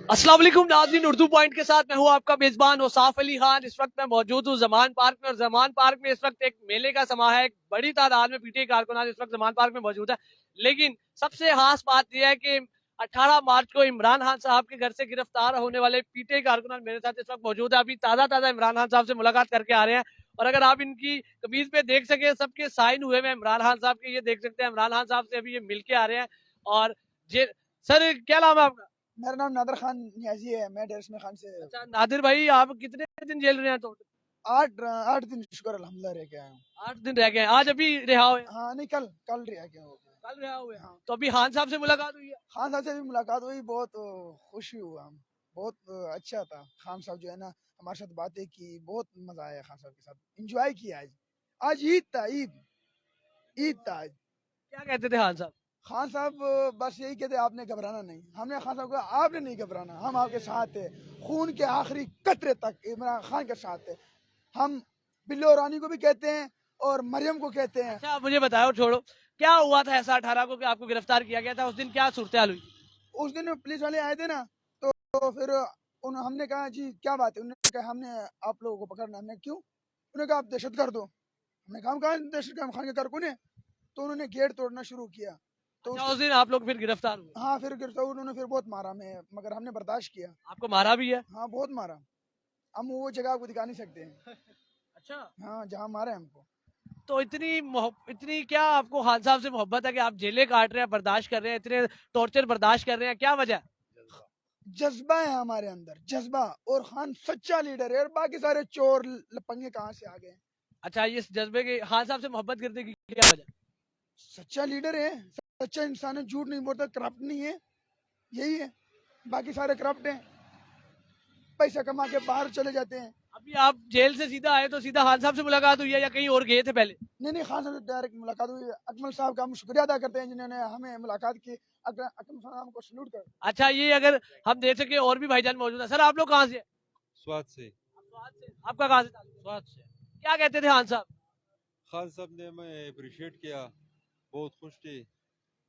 अस्सलाम वालेकुम नाज़रीन, उर्दू पॉइंट के साथ मैं हूँ आपका मेजबान औसाफ अली खान। इस वक्त मैं मौजूद हूँ जमान पार्क में, और जमान पार्क में इस वक्त एक मेले का समा है। एक बड़ी तादाद में पीटीआई कारकुनान इस वक्त जमान पार्क में मौजूद है। लेकिन सबसे खास बात यह है कि 18 मार्च को इमरान खान साहब के घर से गिरफ्तार होने वाले पीटीआई कारकुनान मेरे साथ इस वक्त मौजूद है। अभी ताज़ा ताज़ा इमरान खान साहब से मुलाकात करके आ रहे हैं, और अगर आप इनकी कमीज पे देख सके, सबके साइन हुए हैं इमरान खान साहब के, ये देख सकते हैं। इमरान खान साहब से अभी ये मिल के आ रहे हैं। और सर, क्या नाम है आपका? मेरा नाम नादर खान नियाजी है, मैं डेर इसमें खान से। अच्छा नादिर भाई, आप कितने दिन जेल रहे हैं? तो 8 दिन शुक्र अल्हम्दुलिल्लाह रह के आया हूँ। 8 दिन रह गए हैं। आज अभी रिहा हुए? हाँ नहीं, कल कल रह के हो गया। कल रिहा हुए? हाँ, तो अभी खान साहब से मुलाकात हुई है? खान साहब से भी मुलाकात हुई, बहुत खुशी हुआ हम, बहुत अच्छा था। खान साहब जो है ना, हमारे साथ बातें की, बहुत मजा आया खान साहब के साथ, एंजॉय किया। आज आज ईद था, ईद था आज। क्या कहते थे खान साहब? खान साहब बस यही कहते, आपने घबराना नहीं। हमने खान साहब को, आपने नहीं घबराना, हम आपके साथ थे, खून के आखिरी कतरे तक इमरान खान के साथ थे। हम बिल्लो रानी को भी कहते हैं और मरियम को कहते हैं। अच्छा, आप मुझे बताओ, छोड़ो, क्या हुआ था ऐसा 18 को कि आपको गिरफ्तार किया गया था? उस दिन क्या सूरत हाल हुई? उस दिन पुलिस वाले आए थे ना, तो फिर हमने कहा जी क्या बात है। उन्होंने कहा हमने आप लोगों को पकड़ना। हमने क्यों? उन्होंने कहा आप दहशत गर्द हो। हमने कहा हम कहा दहशत गर्द, खान के घर कौन है? तो उन्होंने गेट तोड़ना शुरू किया। तो अच्छा, उस दिन आप लोग फिर गिरफ्तार हुए? हाँ, फिर गिरफ्तार, उन्होंने फिर बहुत मारा हमें, मगर हमने बर्दाश्त किया। आपको मारा भी है? हाँ, बहुत मारा। हम वो जगह आपको दिखा नहीं सकते हैं। अच्छा, हाँ, जहाँ मारे हमको। तो इतनी क्या आपको खान साहब से मोहब्बत है कि आप जेलें काट रहे हैं, बर्दाश्त कर रहे हैं, इतने टॉर्चर बर्दाश्त कर रहे हैं? क्या वजह? जज्बा है हमारे अंदर, जज्बा। और खान सच्चा लीडर है, और बाकी सारे चोर लपंगे कहाँ से आ गए? अच्छा, इस जज्बे के खान साहब से मोहब्बत करने की क्या वजह? सच्चा लीडर है, सच्चा इंसान है, झूठ नहीं बोलता, करप्ट नहीं है, यही है। बाकी सारे करप्ट हैं, पैसा कमा के बाहर चले जाते हैं। अभी आप जेल से सीधा आए तो सीधा खान साहब से मुलाकात हुई है या कहीं और गए थे पहले? नहीं नहीं, खान साहब से डायरेक्ट मुलाकात हुई। अकमल साहब का हम शुक्रिया अदा करते हैं जिन्होंने हमें मुलाकात की। अकमल साहब को सल्यूट कर। अच्छा, ये अगर हम देख सके, और भी भाईजान मौजूद है। सर, आप लोग कहाँ से हैं? स्वाद से। आप स्वात से। आपका कहाँ से ताल्लुक? स्वाद से। क्या कहते थे खान साहब? खान साहब ने हमें अप्रिशिएट किया, बहुत खुश थे,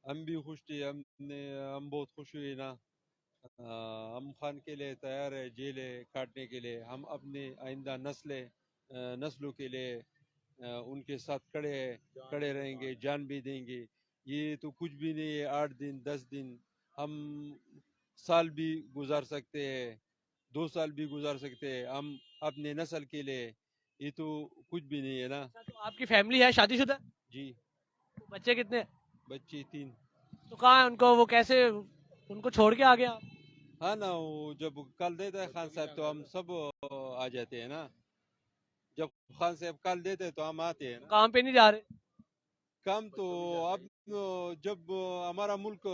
हम भी खुश थे। हम बहुत खुश हुए ना। हम खान के लिए तैयार है जेलें काटने के लिए। हम अपने आइंदा नस्लों के लिए उनके साथ खड़े रहेंगे, जान भी देंगे। ये तो कुछ भी नहीं है, 8 दिन 10 दिन, हम साल भी गुजार सकते हैं, 2 साल भी गुजार सकते हैं हम अपने नस्ल के लिए। ये तो कुछ भी नहीं है ना। अच्छा, तो आपकी फैमिली है, शादीशुदा? जी, तो बच्चे कितने हैं? बच्चे 3। तो कहाँ है उनको, वो कैसे उनको छोड़ के आ गए आप? हाँ ना, वो जब कल देता है खान साहब तो हम सब आ जाते हैं ना। जब खान साहब कल देते हैं तो हम आते हैं तो ना। काम पे नहीं जा रहे? काम तो अब जब हमारा मुल्क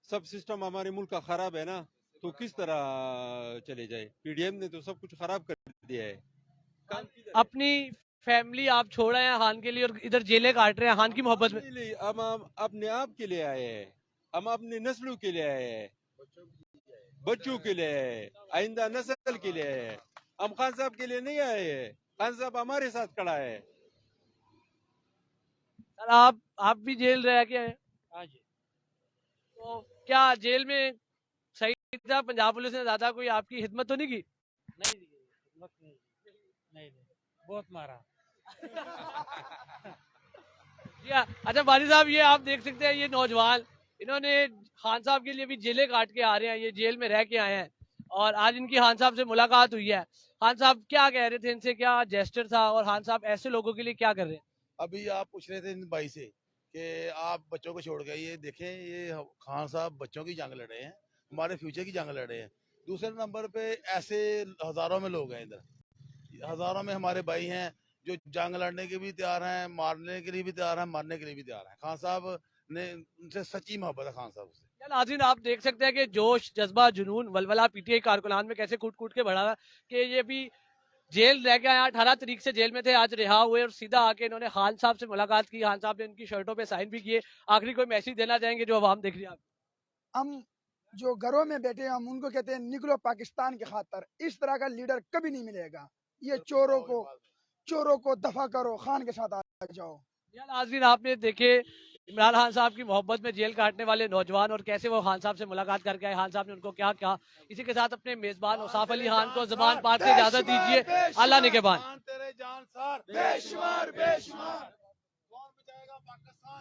सब सिस्टम हमारे मुल्क का खराब है ना, तो किस तरह चले जाए? पीडीएम ने तो सब कुछ खराब कर दिया है। काम किधर है? अपनी फैमिली आप छोड़ रहे हैं खान के लिए, और इधर जेलें काट रहे हैं खान की मोहब्बत में? अपने लिए, हम अपने आप के लिए आए हैं, हम अपने नस्लों के लिए आए हैं, बच्चों के लिए आए हैं, आइंदा नस्ल के लिए आए हैं। हम खान साहब के लिए नहीं आए हैं, खान साहब हमारे साथ खड़ा है। सर, आप भी जेल रह के आए? हाँ जी। तो क्या जेल में सही था? पंजाब पुलिस ने ज्यादा कोई आपकी हिदमत तो नहीं की? नहीं दी, हिम्मत नहीं दी। नहीं नहीं, बहुत मारा। अच्छा वाली साहब, ये आप देख सकते हैं, ये नौजवान, इन्होंने खान साहब के लिए भी जेलें काट के आ रहे हैं, ये जेल में रह के आए हैं, और आज इनकी खान साहब से मुलाकात हुई है। खान साहब क्या कह रहे थे, इनसे क्या जेस्चर था, और खान साहब ऐसे लोगों के लिए क्या कर रहे हैं? अभी आप पूछ रहे थे इन भाई से कि आप बच्चों को छोड़ गए, ये देखें, ये खान साहब बच्चों की जंग लड़े हैं, हमारे फ्यूचर की जंग लड़े हैं। दूसरे नंबर पे ऐसे हजारों में लोग हैं इधर, हजारों में हमारे भाई हैं जो जंग लड़ने के भी तैयार हैं, मारने के लिए भी तैयार हैं, मरने के लिए भी तैयार हैं। खान साहब ने, उनसे सच्ची मोहब्बत है खान साहब से। क्या नाज़रीन, आप देख सकते हैं कि जोश, जज्बा, जुनून, वलवला पीटीआई कारकुनान में कैसे कूट कूट के बढ़ा है, कि ये भी जेल रह के आए। 18 तारीख से जेल में थे, आज रिहा हुए, और सीधा आके इन्होंने खान साहब से मुलाकात की। खान साहब ने इनकी शर्टों पे साइन भी किए। आखिरी कोई मैसेज देना चाहेंगे जो आवाम देख रही है आप? हम जो घरों में बैठे हैं, हम उनको कहते हैं निकलो पाकिस्तान की खातर। इस तरह का लीडर कभी नहीं मिलेगा। ये चोरों को दफा करो, खान के साथ आ जाओ। यार नाज़रीन, आपने देखे इमरान खान साहब की मोहब्बत में जेल काटने वाले नौजवान और कैसे वो खान साहब से मुलाकात करके आए, खान साहब ने उनको क्या कहा, इसी के साथ अपने मेजबान औसाफ अली खान को ज़मान पार्क से इजाजत दीजिए। अल्लाह निगहबान। तेरे जान सार बेशुमार बेशुमार। कौन बचाएगा पाकिस्तान?